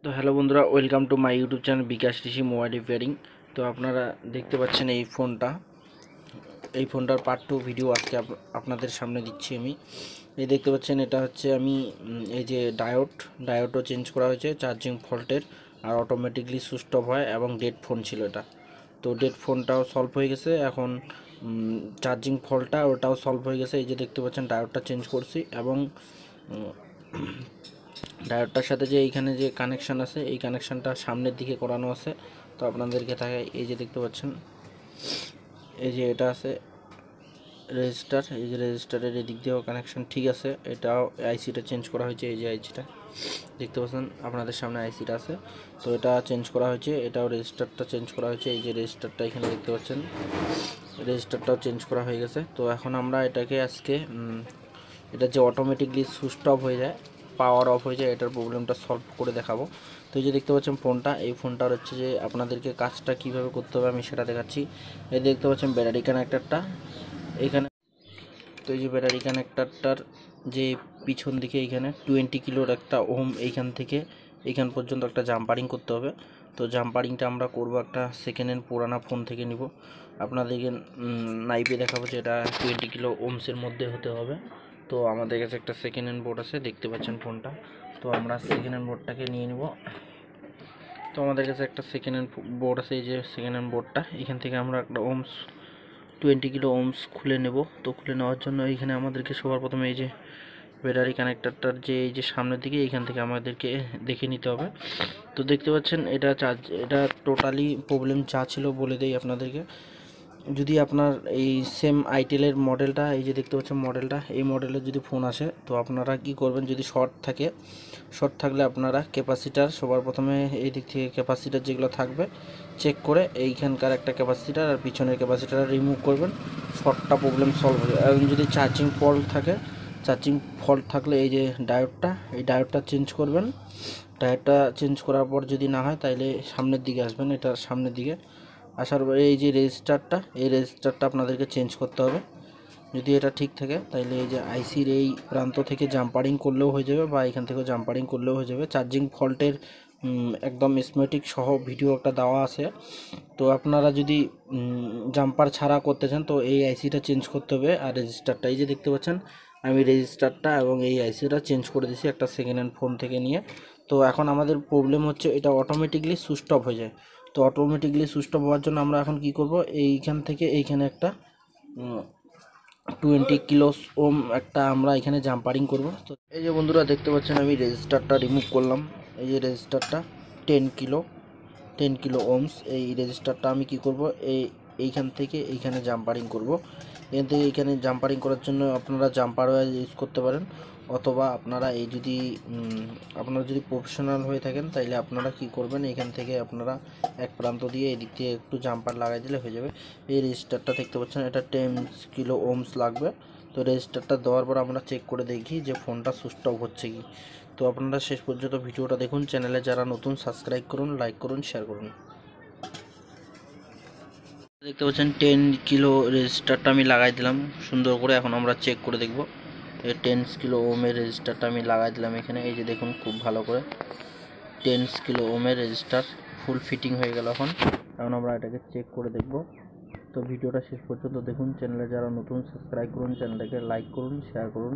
তো হ্যালো বন্ধুরা, welcome to my YouTube channel Bikash Rishi mobile repairing. তো আপনারা দেখতে পাচ্ছেন এই ফোনটার পার্ট টু ভিডিও আজকে আপনাদের সামনে দিচ্ছি আমি। এই দেখতে পাচ্ছেন, এটা হচ্ছে আমি এই যে ডায়োডও চেঞ্জ করা হয়েছে চার্জিং ফল্টের, আর অটোমেটিকলি সুইচ অফ হয় এবং ডেড ফোন ছিল এটা। তো ডেড ফোনটাও সলভ হয়ে গেছে, এখন চার্জিং ফল্টটা ওটাও সলভ হয়ে গেছে। এই যে দেখতে পাচ্ছেন ডায়োডটা চেঞ্জ করছি, এবং ডায়োডটার সাথে যে এইখানে যে কানেকশান আছে এই কানেকশানটা সামনের দিকে করানো আছে। তো আপনাদেরকে থাকে এই যে দেখতে পাচ্ছেন, এই যে এটা আছে রেজিস্টার, এই যে রেজিস্টারের এদিক দিয়েও কানেকশান ঠিক আছে। এটাও আইসিটা চেঞ্জ করা হয়েছে, এই যে আইসিটা দেখতে পাচ্ছেন আপনাদের সামনে আইসিটা আছে। তো এটা চেঞ্জ করা হয়েছে, এটাও রেজিস্টারটা চেঞ্জ করা হয়েছে। এই যে রেজিস্টারটা এখানে দেখতে পাচ্ছেন, রেজিস্টারটাও চেঞ্জ করা হয়ে গেছে। তো এখন আমরা এটাকে আজকে এটা যে অটোমেটিকলি সুইচ অফ হয়ে যায়, পাওয়ার অফ হয়ে যায়, এটার প্রবলেমটা সলভ করে দেখাবো। তো এই যে দেখতে পাচ্ছেন ফোনটা, এই ফোনটার হচ্ছে যে আপনাদেরকে কাজটা কিভাবে করতে হবে আমি সেটা দেখাচ্ছি। এই দেখতে পাচ্ছেন ব্যাটারি কানেক্টারটা এইখানে। তো এই যে ব্যাটারি কানেক্টারটার যে পিছন দিকে এইখানে 20 কিলোর একটা ওম এইখান থেকে এইখান পর্যন্ত একটা জাম্পারিং করতে হবে। তো জাম্পারিংটা আমরা করব একটা সেকেন্ড হ্যান্ড পুরানা ফোন থেকে নিব। আপনাদেরকে নাইপে দেখাবো যে এটা 20 কিলো ওমসের মধ্যে হতে হবে। তো আমাদের কাছে একটা সেকেন্ড হ্যান্ড বোর্ড আছে, দেখতে পাচ্ছেন ফোনটা। তো আমরা সেকেন্ড হ্যান্ড বোর্ডটাকে নিয়ে নিব। তো আমাদের কাছে একটা সেকেন্ড হ্যান্ড বোর্ড আছে, এই যে সেকেন্ড হ্যান্ড বোর্ডটা, এখান থেকে আমরা একটা 20 কিলো ওমস খুলে নেব। তো খুলে নেওয়ার জন্য এইখানে আমাদেরকে সবার প্রথমে এই যে ব্যাটারি কানেক্টারটার যে এই যে সামনের দিকে এইখান থেকে আমাদেরকে দেখে নিতে হবে। তো দেখতে পাচ্ছেন এটা টোটালি প্রবলেম যা ছিল বলে দেই আপনাদেরকে। যদি আপনার এই সেম আইটেলের মডেলটা, এই যে দেখতে পাচ্ছেন মডেলটা, এই মডেলের যদি ফোন আসে তো আপনারা কি করবেন, যদি শর্ট থাকলে আপনারা ক্যাপাসিটার সবার প্রথমে এই দিক থেকে ক্যাপাসিটার যেগুলো থাকবে চেক করে এইখানকার একটা ক্যাপাসিটার আর পিছনের ক্যাপাসিটার রিমুভ করবেন, শর্টটা প্রবলেম সলভ হয়ে যাবে। এবং যদি চার্জিং ফল্ট থাকলে এই যে ডায়োডটা চেঞ্জ করবেন। ডায়োডটা চেঞ্জ করার পর যদি না হয় তাহলে সামনের দিকে আসবেন, এটা সামনের দিকে আসার পরে এই যে রেজিস্টারটা আপনাদেরকে চেঞ্জ করতে হবে। যদি এটা ঠিক থাকে তাহলে এই যে আইসির এই প্রান্ত থেকে জাম্পারিং করলেও হয়ে যাবে, বা এখান থেকেও জাম্পারিং করলেও হয়ে যাবে। চার্জিং ফল্টের একদম স্কিমেটিক সহ ভিডিও একটা দেওয়া আছে। তো আপনারা যদি জাম্পার ছাড়া করতে চান তো এই আইসিটা চেঞ্জ করতে হবে। আর রেজিস্টারটা এই যে দেখতে পাচ্ছেন, আমি রেজিস্টারটা এবং এই আইসিটা চেঞ্জ করে দিয়েছি একটা সেকেন্ড হ্যান্ড ফোন থেকে নিয়ে। তো এখন আমাদের প্রবলেম হচ্ছে এটা অটোমেটিকলি সুইচ অফ হয়ে যায়। তো অটোমেটিকলি সুইচ অফ হওয়ার জন্য আমরা এখন কি করব, এইখান থেকে এইখানে একটা 20 কিলো ওম একটা আমরা এখানে জাম্পারিং করব। তো এই যে বন্ধুরা দেখতে পাচ্ছেন আমি রেজিস্টারটা রিমুভ করলাম। এই যে রেজিস্টারটা 10 কিলো ওমস, এই রেজিস্টারটা আমি কি করব, এইখান থেকে এইখানে জাম্পারিং করব। এখান থেকে এইখানে জাম্পারিং করার জন্য আপনারা জাম্পার ওয়্যার ইউজ করতে পারেন, অথবা আপনারা আপনারা যদি প্রফেশনাল হয়ে থাকেন তাইলে আপনারা কি করবেন, এখান থেকে আপনারা এক প্রান্ত দিয়ে এদিক থেকে একটু জাম্পার লাগাই দিলে হয়ে যাবে। এই রেজিস্টারটা দেখতে পাচ্ছেন, এটা 10 কিলো ওমস লাগবে। তো রেজিস্টারটা দেওয়ার পর আমরা চেক করে দেখি যে ফোনটা সুইচ অফ হচ্ছে কি। তো আপনারা শেষ পর্যন্ত ভিডিওটা দেখুন। চ্যানেলে যারা নতুন সাবস্ক্রাইব করুন, লাইক করুন, শেয়ার করুন। দেখতে পাচ্ছেন 10 কিলো রেজিস্টারটা আমি লাগাই দিলাম সুন্দর করে। এখন আমরা চেক করে দেখব। এই 10 কিলো ওমের রেজিস্টারটা আমি লাগাই দিলাম এখানে, এই যে দেখুন খুব ভালো করে 10 কিলো ওমের রেজিস্টার ফুল ফিটিং হয়ে গেল। এখন আমরা এটাকে চেক করে দেখব। তো ভিডিওটা শেষ পর্যন্ত দেখুন। চ্যানেলে যারা নতুন সাবস্ক্রাইব করুন, চ্যানেলটাকে লাইক করুন, শেয়ার করুন।